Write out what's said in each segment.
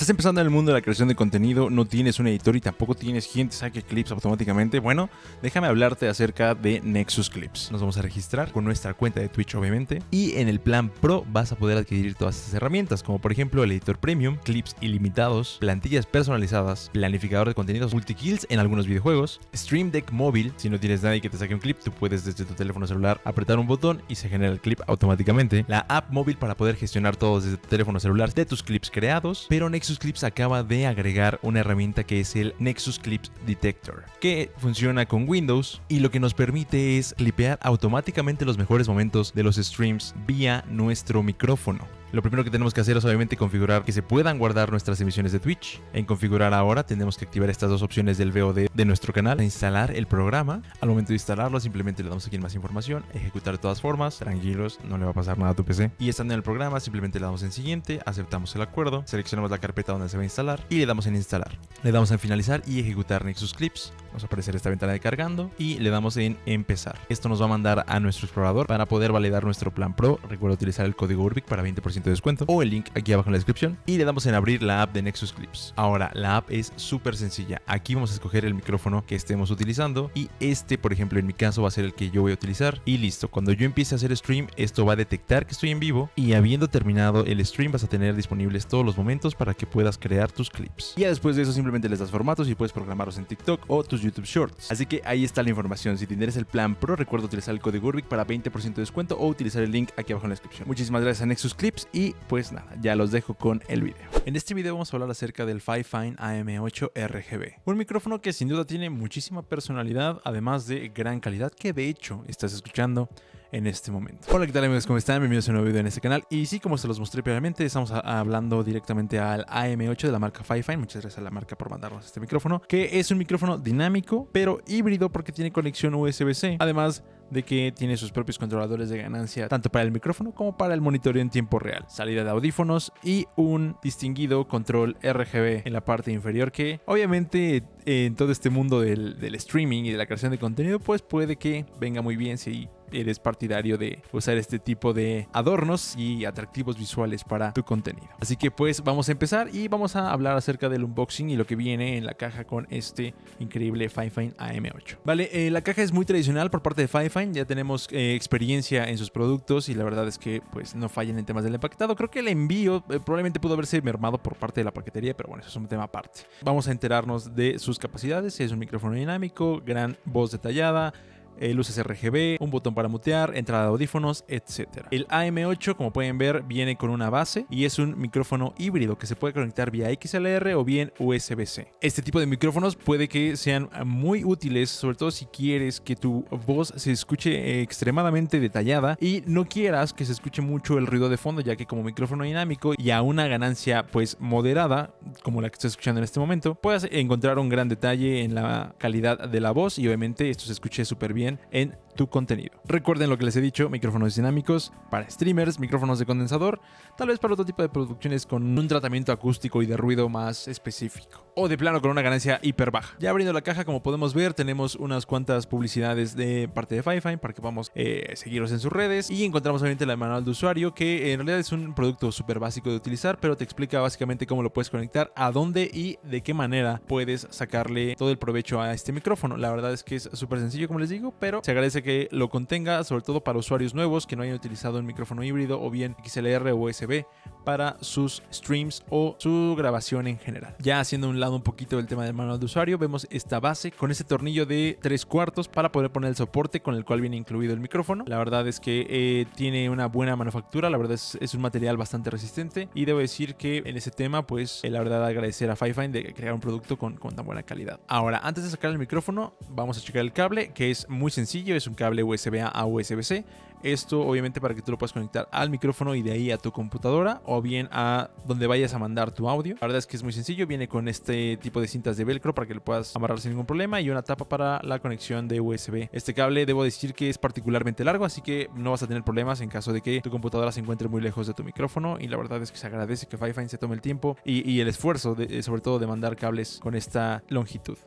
¿Estás empezando en el mundo de la creación de contenido? ¿No tienes un editor y tampoco tienes quien te saque clips automáticamente? Bueno, déjame hablarte acerca de Nexus Clips. Nos vamos a registrar con nuestra cuenta de Twitch, obviamente, y en el plan Pro vas a poder adquirir todas estas herramientas, como por ejemplo el editor Premium, clips ilimitados, plantillas personalizadas, planificador de contenidos, multikills en algunos videojuegos, Stream Deck móvil. Si no tienes nadie que te saque un clip, tú puedes desde tu teléfono celular apretar un botón y se genera el clip automáticamente. La app móvil para poder gestionar todo desde tu teléfono celular de tus clips creados, pero Nexus Clips acaba de agregar una herramienta que es el Nexus Clips Detector, que funciona con Windows y lo que nos permite es clipear automáticamente los mejores momentos de los streams vía nuestro micrófono. Lo primero que tenemos que hacer es obviamente configurar que se puedan guardar nuestras emisiones de Twitch. En configurar ahora tendremos que activar estas dos opciones del VOD de nuestro canal. Instalar el programa. Al momento de instalarlo simplemente le damos aquí en más información. Ejecutar de todas formas. Tranquilos, no le va a pasar nada a tu PC. Y estando en el programa simplemente le damos en siguiente. Aceptamos el acuerdo. Seleccionamos la carpeta donde se va a instalar. Y le damos en instalar. Le damos en finalizar y ejecutar Nexus Clips. Nos va a aparecer esta ventana de cargando. Y le damos en empezar. Esto nos va a mandar a nuestro explorador para poder validar nuestro plan Pro. Recuerda utilizar el código URBIC para 20% de descuento o el link aquí abajo en la descripción y le damos en abrir la app de Nexus Clips. Ahora la app es súper sencilla. Aquí vamos a escoger el micrófono que estemos utilizando y este, por ejemplo, en mi caso va a ser el que yo voy a utilizar y listo. Cuando yo empiece a hacer stream, esto va a detectar que estoy en vivo y habiendo terminado el stream vas a tener disponibles todos los momentos para que puedas crear tus clips. Y ya después de eso simplemente les das formatos y puedes programarlos en TikTok o tus YouTube Shorts. Así que ahí está la información. Si tienes el plan Pro, recuerda utilizar el código URBIC para 20% de descuento o utilizar el link aquí abajo en la descripción. Muchísimas gracias a Nexus Clips y pues nada, ya los dejo con el video. En este video vamos a hablar acerca del Fifine AM8 RGB, un micrófono que sin duda tiene muchísima personalidad, además de gran calidad, que de hecho estás escuchando en este momento. Hola, ¿qué tal amigos? ¿Cómo están? Bienvenidos a un nuevo video en este canal. Y sí, como se los mostré previamente, estamos hablando directamente al AM8 de la marca Fifine. Muchas gracias a la marca por mandarnos este micrófono, que es un micrófono dinámico, pero híbrido porque tiene conexión USB-C. Además de que tiene sus propios controladores de ganancia tanto para el micrófono como para el monitoreo en tiempo real, salida de audífonos y un distinguido control RGB en la parte inferior que obviamente en todo este mundo del streaming y de la creación de contenido pues puede que venga muy bien si eres partidario de usar este tipo de adornos y atractivos visuales para tu contenido. Así que pues vamos a empezar y vamos a hablar acerca del unboxing y lo que viene en la caja con este increíble Fifine AM8. Vale, la caja es muy tradicional por parte de Fifine. Ya tenemos experiencia en sus productos y la verdad es que pues no fallan en temas del empaquetado. Creo que el envío probablemente pudo haberse mermado por parte de la paquetería, pero bueno, eso es un tema aparte. Vamos a enterarnos de sus capacidades. Es un micrófono dinámico, gran voz detallada, luces RGB, un botón para mutear, entrada de audífonos, etc. El AM8, como pueden ver, viene con una base y es un micrófono híbrido que se puede conectar vía XLR o bien USB-C. Este tipo de micrófonos puede que sean muy útiles, sobre todo si quieres que tu voz se escuche extremadamente detallada y no quieras que se escuche mucho el ruido de fondo, ya que como micrófono dinámico y a una ganancia pues moderada, como la que estás escuchando en este momento, puedes encontrar un gran detalle en la calidad de la voz y obviamente esto se escuche súper bien en tu contenido. Recuerden lo que les he dicho, micrófonos dinámicos para streamers, micrófonos de condensador, tal vez para otro tipo de producciones con un tratamiento acústico y de ruido más específico, o de plano con una ganancia hiper baja. Ya abriendo la caja, como podemos ver, tenemos unas cuantas publicidades de parte de Fifine para que podamos seguirlos en sus redes y encontramos obviamente el manual de usuario, que en realidad es un producto súper básico de utilizar, pero te explica básicamente cómo lo puedes conectar, a dónde y de qué manera puedes sacarle todo el provecho a este micrófono. La verdad es que es súper sencillo, como les digo, pero se agradece que lo contenga, sobre todo para usuarios nuevos que no hayan utilizado un micrófono híbrido o bien XLR o USB para sus streams o su grabación en general. Ya haciendo un lado un poquito del tema del manual de usuario, vemos esta base con este tornillo de 3/4 para poder poner el soporte con el cual viene incluido el micrófono. La verdad es que tiene una buena manufactura, la verdad es un material bastante resistente y debo decir que en ese tema pues la verdad agradecer a Fifine de crear un producto con tan buena calidad. Ahora, antes de sacar el micrófono, vamos a checar el cable, que es muy sencillo, es un cable USB-A a USB-C. Esto obviamente para que tú lo puedas conectar al micrófono y de ahí a tu computadora o bien a donde vayas a mandar tu audio. La verdad es que es muy sencillo, viene con este tipo de cintas de velcro para que lo puedas amarrar sin ningún problema y una tapa para la conexión de USB. Este cable debo decir que es particularmente largo, así que no vas a tener problemas en caso de que tu computadora se encuentre muy lejos de tu micrófono y la verdad es que se agradece que Fifine se tome el tiempo y el esfuerzo sobre todo de mandar cables con esta longitud.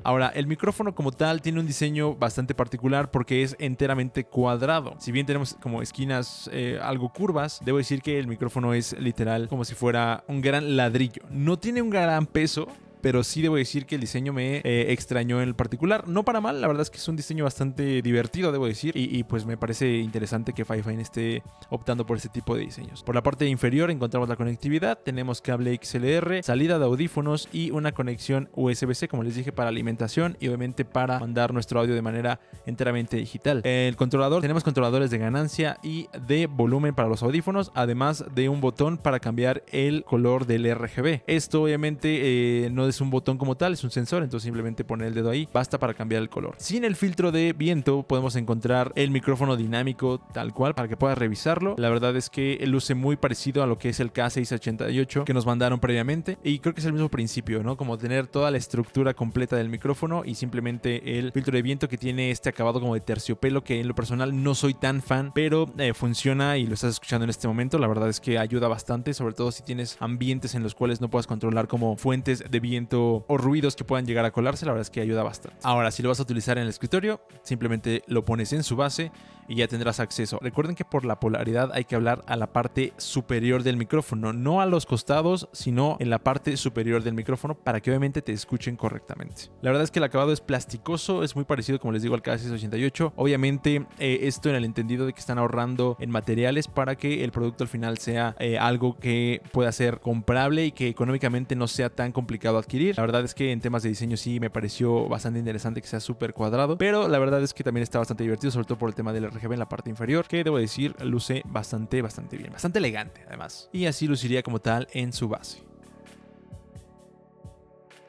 Ahora, el micrófono como tal tiene un diseño bastante particular porque es enteramente cuadrado. Si bien tenemos como esquinas algo curvas, debo decir que el micrófono es literal como si fuera un gran ladrillo. No tiene un gran peso, pero sí debo decir que el diseño me extrañó en particular. No para mal, la verdad es que es un diseño bastante divertido, debo decir. Y pues me parece interesante que Fifine esté optando por este tipo de diseños. Por la parte inferior encontramos la conectividad. Tenemos cable XLR, salida de audífonos y una conexión USB-C, como les dije, para alimentación y obviamente para mandar nuestro audio de manera enteramente digital. El controlador, tenemos controladores de ganancia y de volumen para los audífonos, además de un botón para cambiar el color del RGB. Esto obviamente no es un botón como tal, es un sensor, entonces simplemente poner el dedo ahí basta para cambiar el color. Sin el filtro de viento podemos encontrar el micrófono dinámico tal cual para que puedas revisarlo. La verdad es que luce muy parecido a lo que es el K688 que nos mandaron previamente y creo que es el mismo principio, ¿no? Como tener toda la estructura completa del micrófono y simplemente el filtro de viento que tiene este acabado como de terciopelo, que en lo personal no soy tan fan, pero funciona y lo estás escuchando en este momento. La verdad es que ayuda bastante, sobre todo si tienes ambientes en los cuales no puedas controlar como fuentes de viento o ruidos que puedan llegar a colarse. La verdad es que ayuda bastante. Ahora, si lo vas a utilizar en el escritorio, simplemente lo pones en su base y ya tendrás acceso. Recuerden que por la polaridad hay que hablar a la parte superior del micrófono, no a los costados, sino en la parte superior del micrófono para que obviamente te escuchen correctamente. La verdad es que el acabado es plasticoso, es muy parecido, como les digo, al K688. Obviamente esto en el entendido de que están ahorrando en materiales para que el producto al final sea algo que pueda ser comprable y que económicamente no sea tan complicado adquirir. La verdad es que en temas de diseño sí me pareció bastante interesante que sea súper cuadrado, pero la verdad es que también está bastante divertido, sobre todo por el tema del RGB en la parte inferior, que debo decir luce bastante bien, bastante elegante además, y así luciría como tal en su base.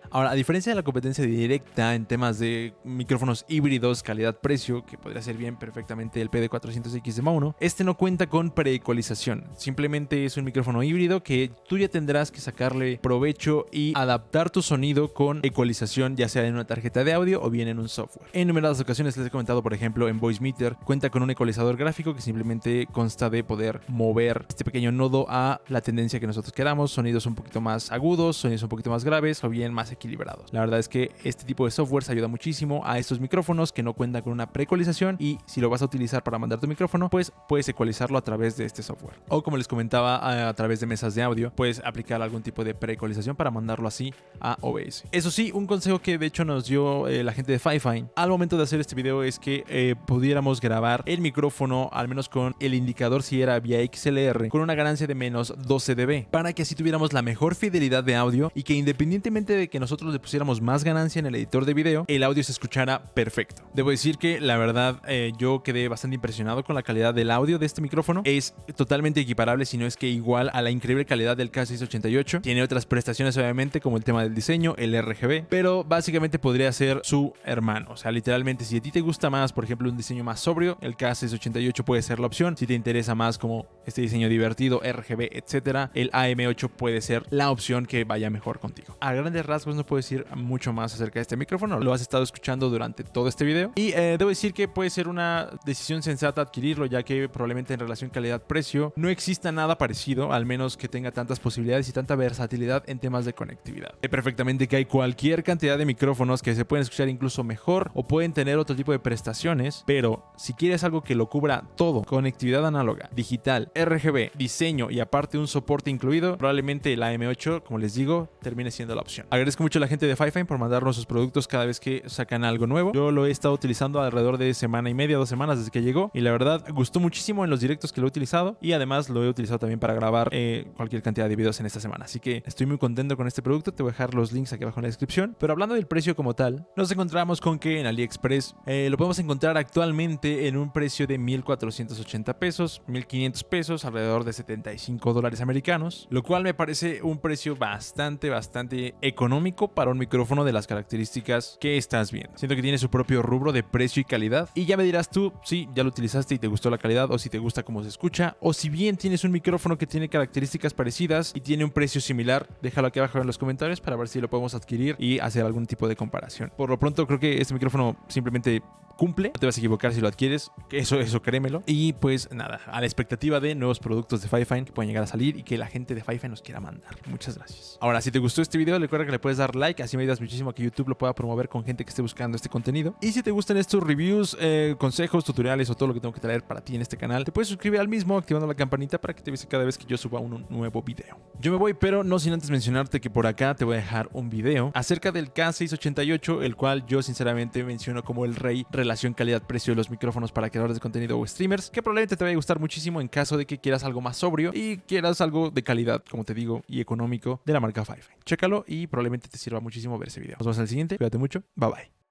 Ahora, a diferencia de la competencia directa en temas de micrófonos híbridos calidad-precio, que podría ser bien perfectamente el PD400X de Mauno, este no cuenta con preecualización. Simplemente es un micrófono híbrido que tú ya tendrás que sacarle provecho y adaptar tu sonido con ecualización, ya sea en una tarjeta de audio o bien en un software. En numeradas ocasiones les he comentado, por ejemplo, en Voicemeeter cuenta con un ecualizador gráfico que simplemente consta de poder mover este pequeño nodo a la tendencia que nosotros queramos, sonidos un poquito más agudos, sonidos un poquito más graves o bien más equilibrados. La verdad es que este tipo de softwares ayuda muchísimo a estos micrófonos que no cuentan con una preecualización, y si lo vas a utilizar para mandar tu micrófono, pues puedes ecualizarlo a través de este software. O como les comentaba, a través de mesas de audio, puedes aplicar algún tipo de preecualización para mandarlo así a OBS. Eso sí, un consejo que de hecho nos dio la gente de Fifine al momento de hacer este video es que pudiéramos grabar el micrófono al menos con el indicador, si era vía XLR, con una ganancia de menos 12 dB, para que así tuviéramos la mejor fidelidad de audio y que independientemente de que nosotros le pusiéramos más ganancia en el editor de video, el audio se escuchara perfecto. Debo decir que la verdad yo quedé bastante impresionado con la calidad del audio de este micrófono. Es totalmente equiparable, si no es que igual, a la increíble calidad del K688. Tiene otras prestaciones obviamente, como el tema del diseño, el RGB, pero básicamente podría ser su hermano. O sea, literalmente, si a ti te gusta más, por ejemplo, un diseño más sobrio, el K688 puede ser la opción. Si te interesa más como este diseño divertido, RGB, etcétera, el AM8 puede ser la opción que vaya mejor contigo. A grandes rasgos no puedo decir mucho más acerca de este micrófono, lo has estado escuchando durante todo este video y debo decir que puede ser una decisión sensata adquirirlo, ya que probablemente en relación calidad-precio no exista nada parecido, al menos que tenga tantas posibilidades y tanta versatilidad en temas de conectividad. Sé perfectamente que hay cualquier cantidad de micrófonos que se pueden escuchar incluso mejor o pueden tener otro tipo de prestaciones, pero si quieres algo que lo cubra todo, conectividad análoga, digital, RGB, diseño y aparte un soporte incluido, probablemente el AM8, como les digo, termine siendo la opción. Agradezco mucho a la gente de Fifine por mandarnos sus productos cada vez que sacan algo nuevo. Yo lo he estado utilizando alrededor de semana y media, 2 semanas desde que llegó, y la verdad gustó muchísimo en los directos que lo he utilizado, y además lo he utilizado también para grabar cualquier cantidad de videos en esta semana, así que estoy muy contento con este producto. Te voy a dejar los links aquí abajo en la descripción. Pero hablando del precio como tal, nos encontramos con que en AliExpress lo podemos encontrar actualmente en un precio de 1,480 pesos, 1,500 pesos, alrededor de $75 americanos, lo cual me parece un precio bastante económico para un micrófono de las características que estás viendo. Siento que tiene su propio rubro de precio y calidad, y ya me dirás tú si ya lo utilizaste y te gustó la calidad, o si te gusta cómo se escucha, o si bien tienes un micrófono que tiene características parecidas y tiene un precio similar. Déjalo aquí abajo en los comentarios para ver si lo podemos adquirir y hacer algún tipo de comparación. Por lo pronto creo que este micrófono simplemente cumple, no te vas a equivocar si lo adquieres, eso créemelo. Y pues nada, a la expectativa de nuevos productos de Fifine que puedan llegar a salir y que la gente de Fifine nos quiera mandar. Muchas gracias. Ahora, si te gustó este video, recuerda que le puedes dar like, así me ayudas muchísimo a que YouTube lo pueda promover con gente que esté buscando este contenido. Y si te gustan estos reviews, consejos, tutoriales o todo lo que tengo que traer para ti en este canal, te puedes suscribir al mismo activando la campanita para que te avise cada vez que yo suba un nuevo video. Yo me voy, pero no sin antes mencionarte que por acá te voy a dejar un video acerca del K688, el cual yo sinceramente menciono como el rey relación calidad-precio de los micrófonos para creadores de contenido o streamers, que probablemente te vaya a gustar muchísimo en caso de que quieras algo más sobrio y quieras algo de calidad, como te digo, y económico de la marca Fifine. Chécalo y probablemente te sirva muchísimo ver ese video. Nos vemos en el siguiente. Cuídate mucho. Bye bye.